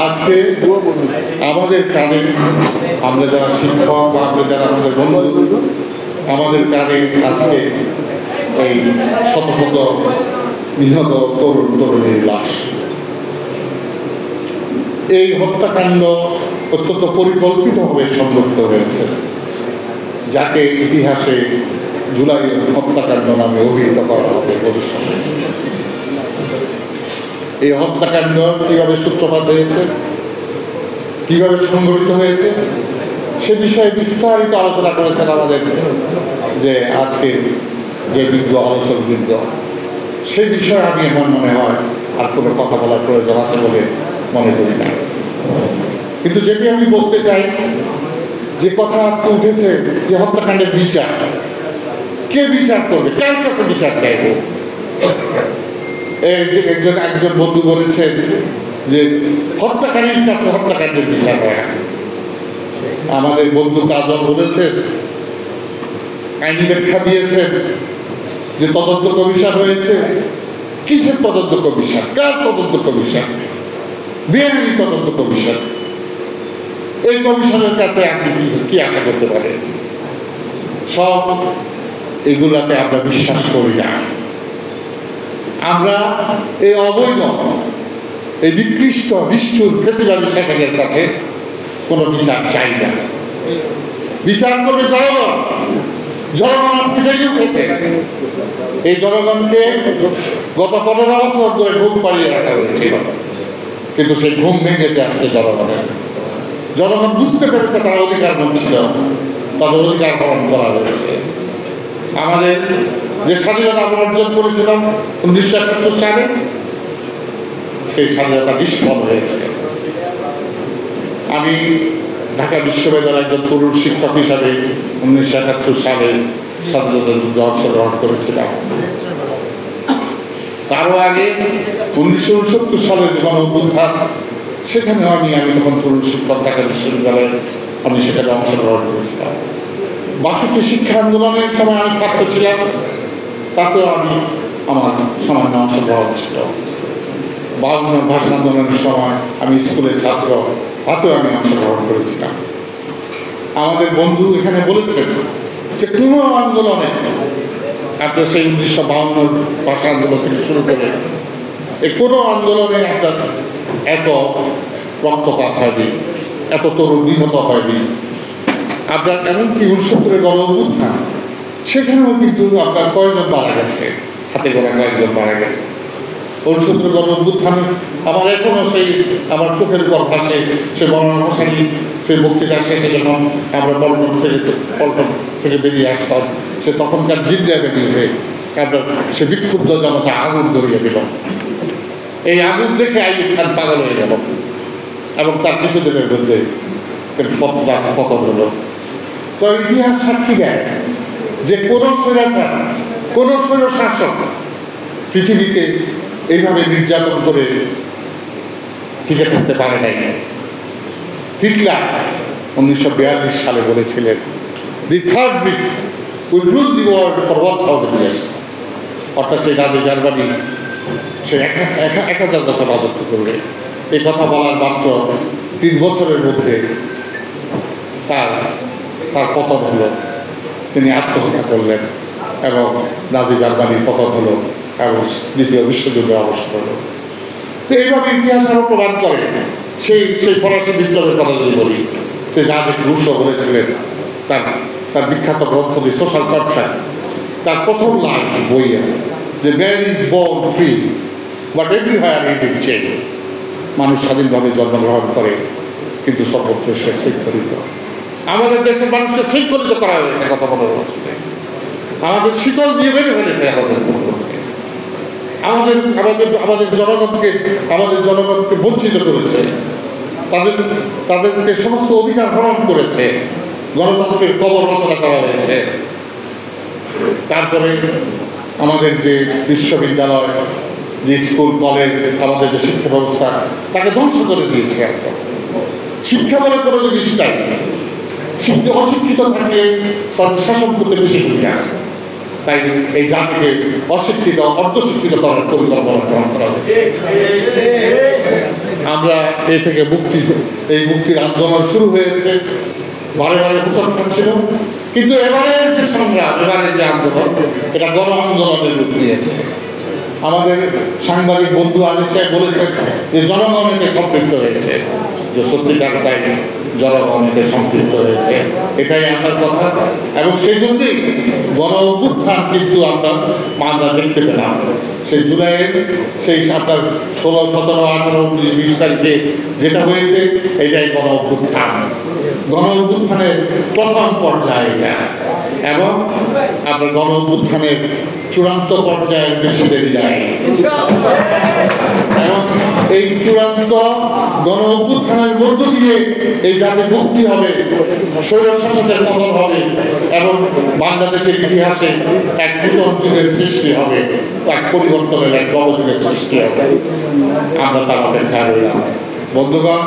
আজকে আমাদের কাঁধে, আমরা যারা শিক্ষক বা আমরা যারা আমাদের বন্ধু, আমাদের কাঁধে আজকে এই শত শত নিহত তরুণ তরুণীর লাশ। এই হত্যাকাণ্ড অত্যন্ত পরিকল্পিতভাবে সংঘটিত হয়েছে, যাকে ইতিহাসে জুলাই হত্যাকাণ্ড নামে অভিহিত করা হবে ভবিষ্যতে। এই হত্যাকাণ্ড কিভাবে সূত্রপাত হয়েছে, কিভাবে সংঘটিত হয়েছে, সে বিষয়ে বিস্তারিত আলোচনা করেছেন আমাদের যে আজকে যে বিজ্ঞ আলোচকবৃন্দ। সে বিষয়ে আমি আমার মনে হয় আর কোনো কথা বলার প্রয়োজন আছে বলে মনে করি না। কিন্তু যেটি আমি বলতে চাই, যে কথা আজকে উঠেছে যে হত্যাকাণ্ডের বিচার, কে বিচার করবে, কার কাছে বিচার চাইব? একজন বন্ধু বলেছেন যে হত্যাকারীর কাছে হত্যাকাণ্ডের বিচার হয়। আমাদের বন্ধু কাজল বলেছেন, আইনি ব্যাখ্যা দিয়েছেন যে তদন্ত কমিশন হয়েছে। কিসের তদন্ত কমিশন? কার তদন্ত কমিশন? বিএনপি তদন্ত কমিশন। এই কমিশনের কাছে আপনি কি আশা করতে পারেন? সব এগুলাতে আমরা বিশ্বাস করি না। আমরা এই অবৈধ, এই নিকৃষ্ট নিষ্ঠুর ফেসিবাদী শাসকের কাছে কোনো বিচার চাই না। বিচার করবে জনগণ। জনগণ আজকে জেগে উঠেছে। এই জনগণকে গত 15 বছর ধরে ঘুম পাড়িয়ে রাখা হয়েছিল, কিন্তু সেই ঘুম ভেঙেছে আজকে জনগণের। জনগণ বুঝতে পেরেছে তারা অধিকার বঞ্চিত, তাদের অধিকার হরণ করা হয়েছে। আমাদের যে স্বাধীনতা আমরা অর্জন করেছিলাম 1971 সালে, সেই স্বাধীনতা নিষ্ফল হয়েছে। আমি ঢাকা বিশ্ববিদ্যালয়ের একজন তরুণ শিক্ষক হিসাবে 1971 সালে স্বাধীনতা যুদ্ধে অংশগ্রহণ করেছিলাম। তারও আগে 1969 সালের যে গণ-অভ্যুত্থান, সেখানেও আমি তখন তরুণ শিক্ষক ঢাকা বিশ্ববিদ্যালয়ে আমি সেখানে অংশগ্রহণ করেছিলাম। 62 শিক্ষা আন্দোলনের সময় আমি ছাত্র ছিলাম, তাতেও আমার সামান্য অংশগ্রহণ ছিল। 52 ভাষা আন্দোলনের সময় আমি স্কুলের ছাত্র, তাতেও আমি অংশগ্রহণ করেছিলাম। আমাদের বন্ধু এখানে বলেছেন যে কোনো আন্দোলনে, আপনার সেই 1952 ভাষা আন্দোলন থেকে শুরু করে এই কোনো আন্দোলনে আপনার এত রক্তপাত হয়নি, এত তরুণ নিহত হয়নি। আপনার এমনকি 69-এর গণ-অভ্যুত্থান, সেখানেও কিন্তু আপনার কয়েকজন মারা গেছে, হাতে গোনা কয়েকজন মারা গেছে। 69-এর গণ-অভ্যুত্থানে আমার এখনও আমার চোখের উপর ভাসে সে মৌলানা হোসেনী সেই বক্তৃতা শেষে যখন আমরা পল্টন থেকে বেরিয়ে আসতাম, সে তখনকার জিন্দা বেরিয়ে আপনার সে বিক্ষুব্ধ জনতা আগুন ধরিয়ে দিল। এই আগুন দেখে আইয়ুব খান পাগল হয়ে গেল এবং তার কিছুদিনের মধ্যে পতন হলো। তো ইতিহাস সাক্ষী দেয় যে কোনো স্বৈরাচার, কোনো স্বৈরশাসক পৃথিবীতে এইভাবে নির্যাতন করে টিকে থাকতে পারে নাই। হিটলার 1942 সালে বলেছিলেন, the third Reich will rule the world for 1000 years। অর্থাৎ সেই নাজি জার্মানি সে 1000 বছর রাজত্ব করবে। এই কথা বলার মাত্র 3 বছরের মধ্যে তার পতন হলো, তিনি আত্মহত্যা করলেন এবং নাজি জার্মানির পতন হলো এবং দ্বিতীয় বিশ্বযুদ্ধের অবসান হলো। তো এইভাবে ইতিহাস আরও প্রমাণ করে। সেই ফরাসি বিপ্লবের কথা যদি বলি, সে জাজেক রুশো বলেছিলেন তার বিখ্যাত গ্রন্থ দি সোশ্যাল কন্ট্রাক্ট, তার প্রথম লাইন বইয়ে যে man is born free but everywhere is in chain. মানুষ স্বাধীনভাবে জন্মগ্রহণ করে, কিন্তু সর্বত্র সে শৃঙ্খলিত। আমাদের দেশের মানুষকে শৃঙ্খলিত করা হয়েছে গত 15 বছরে। আমাদের শিকল দিয়ে বেড়ে ফেলেছে আমাদের জনগণকে বঞ্চিত করেছে, তাদেরকে সমস্ত অধিকার হরণ করেছে, গণতন্ত্রের কবর রচনা করা হয়েছে। তারপরে আমাদের যে বিশ্ববিদ্যালয়, যে স্কুল কলেজ, আমাদের যে শিক্ষা ব্যবস্থা, তাকে ধ্বংস করে দিয়েছে। একদম শিক্ষা বলে কোনো জিনিস নাই। অশিক্ষিত থাকলে শাসন করতে বেশি সুবিধা আছে। তাই এই জাতিকে অশিক্ষিত অর্ধশিক্ষিত করার পরিকল্পনা গ্রহণ করা হয়েছে। এ থেকে এই মুক্তির আন্দোলন শুরু হয়েছে, বারে বারে ঘোষণা করছিল, কিন্তু এবারের যে সংগ্রাম, এবারের যে আন্দোলন, এটা গণ আন্দোলনের রূপ নিয়েছে। আমাদের সাংবাদিক বন্ধু আজিজ সাহেব বলেছেন যে জনগণ এতে সম্পৃক্ত হয়েছে, যে সত্যিকার তাই জনগণ এতে সম্পৃক্ত হয়েছে, এটাই আসার কথা। এবং সেই জন্যই গণ অভ্যুত্থান কিন্তু আমরা দেখতে পেলাম সেই জুলাইয়ের সেই আপনার 16, 17, 18, 19, 20 তারিখে যেটা হয়েছে, এটাই গণ অভ্যুত্থান। গণ অভ্যুত্থানের প্রথম পর্যায়ে এটা, এবং আপনার গণ অভ্যুত্থানের চূড়ান্ত পর্যায়ের বেশি দেরি যায়। এবং এই চূড়ান্ত গণ অভ্যুত্থানের মধ্য দিয়ে এই জাতির মুক্তি হবে, স্বৈরশাসনের পতন হবে, এবং বাংলাদেশের ইতিহাসে এক নূতন যুগের সৃষ্টি হবে, এক পরিবর্তনের এক নবযুগের সৃষ্টি হবে। আমরা তার অপেক্ষায় রইলাম। বন্ধুগণ,